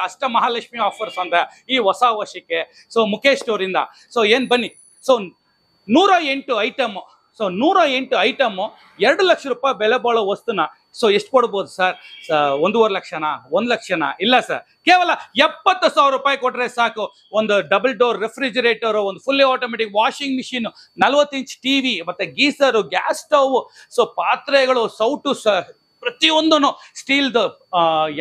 ಅಷ್ಟ ಮಹಾಲಕ್ಷ್ಮಿ ಆಫರ್ಸ್ ಅಂತ ಈ ಹೊಸ ವರ್ಷಕ್ಕೆ. ಸೊ ಮುಖೇಶ್ ಸ್ಟೋರ್ ಇಂದ ಸೊ ಏನ್ ಬನ್ನಿ. So 108 item. So 108 item 2 lakh ರೂಪಾಯಿ ಬೆಲೆ ಬಾಳೋ ವಸ್ತುನ ಸೊ ಎಷ್ಟು ಕೊಡ್ಬೋದು ಸರ್? 1.5 ಲಕ್ಷನಾ, 1 ಲಕ್ಷನಾ? ಇಲ್ಲ ಸರ್, ಕೇವಲ 70,000 ರೂಪಾಯಿ ಕೊಟ್ರೆ ಸಾಕು. ಒಂದು ಡಬಲ್ ಡೋರ್ ರೆಫ್ರಿಜರೇಟರ್, ಒಂದು fully automatic washing machine, 40 inch TV, ಮತ್ತೆ ಗೀಸರು, ಗ್ಯಾಸ್ ಸ್ಟವ್, ಸೊ ಪಾತ್ರೆಗಳು, ಸೌಟು, ಪ್ರತಿಯೊಂದನ್ನು ಸ್ಟೀಲ್ದು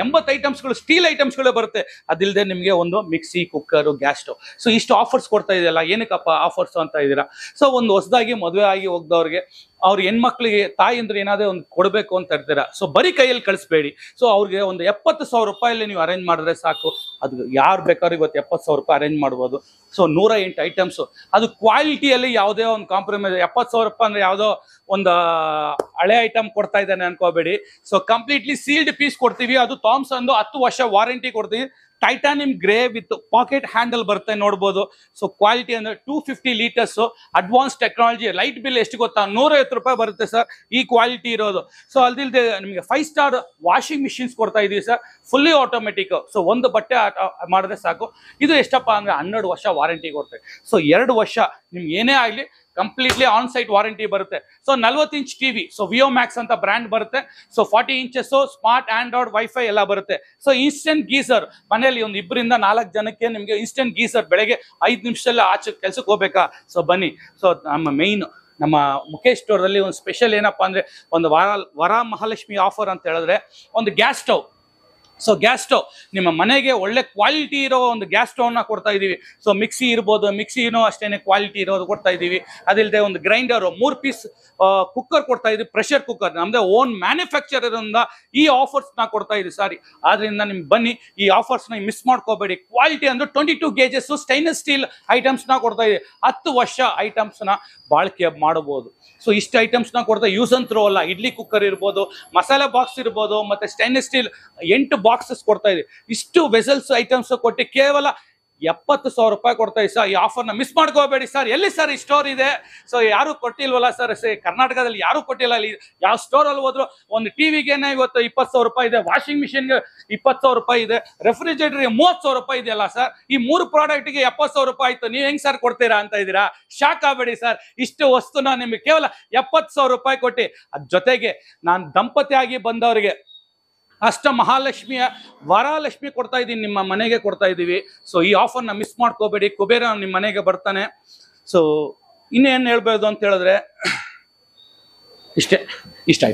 80 ಐಟಮ್ಸ್ಗಳು ಸ್ಟೀಲ್ ಐಟಮ್ಸ್ಗಳೇ ಬರುತ್ತೆ. ಅದಿಲ್ಲದೆ ನಿಮಗೆ ಒಂದು mixie, cooker, gas stove. So ಇಷ್ಟು ಆಫರ್ಸ್ ಕೊಡ್ತಾ ಇದೆಯಲ್ಲ, ಏನಕ್ಕಪ್ಪ ಆಫರ್ಸ್ ಅಂತ ಇದ್ದೀರಾ? ಸೊ ಒಂದು ಹೊಸದಾಗಿ ಮದುವೆ ಆಗಿ ಹೋಗ್ದವ್ರಿಗೆ, ಅವ್ರ ಹೆಣ್ಮಕ್ಳಿಗೆ ತಾಯಿ ಏನಾದರೂ ಒಂದು ಕೊಡಬೇಕು ಅಂತ ಇರ್ತೀರಾ. ಸೊ ಬರೀ ಕೈಯಲ್ಲಿ ಕಳಿಸ್ಬೇಡಿ. ಸೊ ಅವ್ರಿಗೆ ಒಂದು 70,000 ರೂಪಾಯಲ್ಲಿ ನೀವು ಅರೇಂಜ್ ಮಾಡಿದ್ರೆ ಸಾಕು. ಅದು ಯಾರು ಬೇಕಾದ್ರೂ ಇವತ್ತು 70,000 ರೂಪಾಯಿ ಅರೇಂಜ್ ಮಾಡ್ಬೋದು. ಸೊ 108 ಐಟಮ್ಸು, ಅದು ಕ್ವಾಲಿಟಿಯಲ್ಲಿ ಯಾವುದೇ ಒಂದು ಕಾಂಪ್ರಮೈಸ್. 70,000 ರೂಪಾಯಿ ಅಂದರೆ ಯಾವುದೋ ಒಂದು ಹಳೆ ಐಟಮ್ ಕೊಡ್ತಾ ಇದ್ದಾನೆ ಅನ್ಕೋಬೇಡಿ. ಸೊ ಕಂಪ್ಲೀಟ್ಲಿ ಸೀಲ್ಡ್ ಪೀಸ್ ಕೊಡ್ತೀವಿ. ಅದು ಥಾಮ್ಸನ್ 10 ವರ್ಷ ವಾರಂಟಿ ಕೊಡ್ತೀವಿ. Titanium grey with pocket handle ಬರುತ್ತೆ, ನೋಡ್ಬೋದು. ಸೊ ಕ್ವಾಲಿಟಿ ಅಂದ್ರೆ 250 litres, advance technology. Light bill ಎಷ್ಟು ಗೊತ್ತಾ? 150 ರೂಪಾಯಿ ಬರುತ್ತೆ ಸರ್, ಈ ಕ್ವಾಲಿಟಿ ಇರೋದು. ಸೊ ಅಲ್ದಿಲ್ಲದೆ ನಿಮಗೆ 5 ಸ್ಟಾರ್ ವಾಷಿಂಗ್ ಮಿಷಿನ್ಸ್ ಕೊಡ್ತಾ ಇದೀವಿ ಸರ್, ಫುಲ್ಲಿ ಆಟೋಮೆಟಿಕ್. ಸೊ ಒಂದು ಬಟ್ಟೆ ಮಾಡಿದ್ರೆ ಸಾಕು. ಇದು ಎಷ್ಟಪ್ಪ ಅಂದ್ರೆ 12 ವರ್ಷ ವಾರಂಟಿ ಕೊಡ್ತೇವೆ. ಸೊ 2 ವರ್ಷ ನಿಮ್ಗೆ ಏನೇ ಆಗಲಿ ಕಂಪ್ಲೀಟ್ಲಿ ಆನ್ ಸೈಟ್ ವಾರಂಟಿ ಬರುತ್ತೆ. ಸೊ 40 ಇಂಚ್ ಟಿವಿ, ಸೊ ವಿಯೋ ಮ್ಯಾಕ್ಸ್ ಅಂತ ಬ್ರ್ಯಾಂಡ್ ಬರುತ್ತೆ. So 40 inches smart Android wifi ಎಲ್ಲ ಬರುತ್ತೆ. ಸೊ ಇನ್ಸ್ಟೆಂಟ್ ಗೀಸರ್, ಮನೆಯಲ್ಲಿ ಒಂದು 2 ರಿಂದ 4 ಜನಕ್ಕೆ ನಿಮಗೆ ಇನ್ಸ್ಟೆಂಟ್ ಗೀಸರ್. ಬೆಳಗ್ಗೆ 5 ನಿಮಿಷದಲ್ಲಿ ಆಚೆ ಕೆಲ್ಸಕ್ಕೆ ಹೋಗ್ಬೇಕಾ? ಸೊ ಬನ್ನಿ. ಸೊ ನಮ್ಮ ಮುಖೇಶ್ ಸ್ಟೋರಲ್ಲಿ ಒಂದು ಸ್ಪೆಷಲ್ ಏನಪ್ಪಾ ಅಂದ್ರೆ, ಒಂದು ವರ ಮಹಾಲಕ್ಷ್ಮಿ ಆಫರ್ ಅಂತ ಹೇಳಿದ್ರೆ, ಒಂದು gas stove. So gas stove ನಿಮ್ಮ ಮನೆಗೆ ಒಳ್ಳೆ ಕ್ವಾಲಿಟಿ ಇರೋ ಒಂದು ಗ್ಯಾಸ್ ಸ್ಟವ್ನ ಕೊಡ್ತಾ ಇದೀವಿ. ಸೊ ಮಿಕ್ಸಿ ಇರ್ಬೋದು, ಮಿಕ್ಸಿನೂ ಅಷ್ಟೇನೆ ಕ್ವಾಲಿಟಿ ಇರೋದು ಕೊಡ್ತಾ ಇದೀವಿ. ಅದಿಲ್ಲದೆ ಒಂದು ಗ್ರೈಂಡರು, 3 ಪೀಸ್ ಕುಕ್ಕರ್ ಕೊಡ್ತಾ ಇದೀವಿ, ಪ್ರೆಷರ್ ಕುಕ್ಕರ್. ನಮ್ದೇ ಓನ್ ಮ್ಯಾನುಫ್ಯಾಕ್ಚರರ್ ಇಂದ ಈ ಆಫರ್ಸ್ನ ಕೊಡ್ತಾ ಇದೀವಿ ಸಾರಿ. ಆದ್ರಿಂದ ನಿಮ್ಗೆ ಬನ್ನಿ, ಈ ಆಫರ್ಸ್ನ ಮಿಸ್ ಮಾಡ್ಕೋಬೇಡಿ. ಕ್ವಾಲಿಟಿ ಅಂದ್ರೆ 22 gauges ಸ್ಟೈನ್ಲೆಸ್ ಸ್ಟೀಲ್ ಐಟಮ್ಸ್ನ ಕೊಡ್ತಾ ಇದೀವಿ. 10 ವರ್ಷ ಐಟಮ್ಸ್ನ ಬಾಳಿಕೆ ಮಾಡಬಹುದು. ಸೊ ಇಷ್ಟು ಐಟಮ್ಸ್ನ ಕೊಡ್ತಾ, ಯೂಸ್ ಅಂಡ್ ಥ್ರೋ ಅಲ್ಲ. ಇಡ್ಲಿ ಕುಕ್ಕರ್ ಇರ್ಬೋದು, ಮಸಾಲೆ ಬಾಕ್ಸ್ ಇರ್ಬೋದು, ಮತ್ತೆ ಸ್ಟೈನ್ಲೆಸ್ ಸ್ಟೀಲ್ 8 ಬಾಕ್ಸಸ್ ಕೊಡ್ತಾ ಇದೆ. ಇಷ್ಟು ವೆಸಲ್ಸ್ ಐಟಮ್ಸ್ ಕೊಟ್ಟು ಕೇವಲ 70,000 ರೂಪಾಯಿ ಕೊಡ್ತಾ ಇದೆ ಸರ್. ಈ ಆಫರ್ನ ಮಿಸ್ ಮಾಡ್ಕೋಬೇಡಿ ಸರ್. ಎಲ್ಲಿ ಸರ್ ಈ ಸ್ಟೋರ್ ಇದೆ? ಸೊ ಯಾರು ಕೊಟ್ಟಿಲ್ವಲ್ಲ ಸರ್, ಕರ್ನಾಟಕದಲ್ಲಿ ಯಾರು ಕೊಟ್ಟಿಲ್ಲ. ಅಲ್ಲಿ ಯಾವ ಸ್ಟೋರಲ್ಲಿ ಹೋದ್ರು ಒಂದು ಟಿವಿಗೆನೆ ಇವತ್ತು 20,000 ರೂಪಾಯಿ ಇದೆ, ವಾಷಿಂಗ್ ಮಿಷಿನ್ಗೆ 20,000 ರೂಪಾಯಿ ಇದೆ, ರೆಫ್ರಿಜರೇಟರ್ಗೆ 30,000 ರೂಪಾಯಿ ಇದೆಯಲ್ಲ ಸರ್. ಈ 3 ಪ್ರಾಡಕ್ಟ್ಗೆ 70,000 ರೂಪಾಯಿ ಆಯ್ತು. ನೀವು ಹೆಂಗ್ ಸರ್ ಕೊಡ್ತೀರಾ ಅಂತ ಇದ್ದೀರಾ? ಶಾಕ್ ಆಗಬೇಡಿ ಸರ್. ಇಷ್ಟು ವಸ್ತುನ ನಿಮಗೆ ಕೇವಲ 70,000 ರೂಪಾಯಿ ಕೊಟ್ಟು, ಅದ್ ಜೊತೆಗೆ ನಾನು ದಂಪತಿಯಾಗಿ ಬಂದವರಿಗೆ ಅಷ್ಟ ಮಹಾಲಕ್ಷ್ಮಿಯ ವರಲಕ್ಷ್ಮಿ ಕೊಡ್ತಾ ಇದ್ದೀನಿ, ನಿಮ್ಮ ಮನೆಗೆ ಕೊಡ್ತಾ ಇದ್ದೀವಿ. ಸೊ ಈ ಆಫರ್ನ ಮಿಸ್ ಮಾಡ್ಕೋಬೇಡಿ. ಕುಬೇರ ನಿಮ್ಮ ಮನೆಗೆ ಬರ್ತಾನೆ. ಸೊ ಇನ್ನೇನು ಹೇಳ್ಬೋದು ಅಂತ ಹೇಳಿದ್ರೆ ಇಷ್ಟೇ, ಇಷ್ಟ ಆಯ್ತಾ?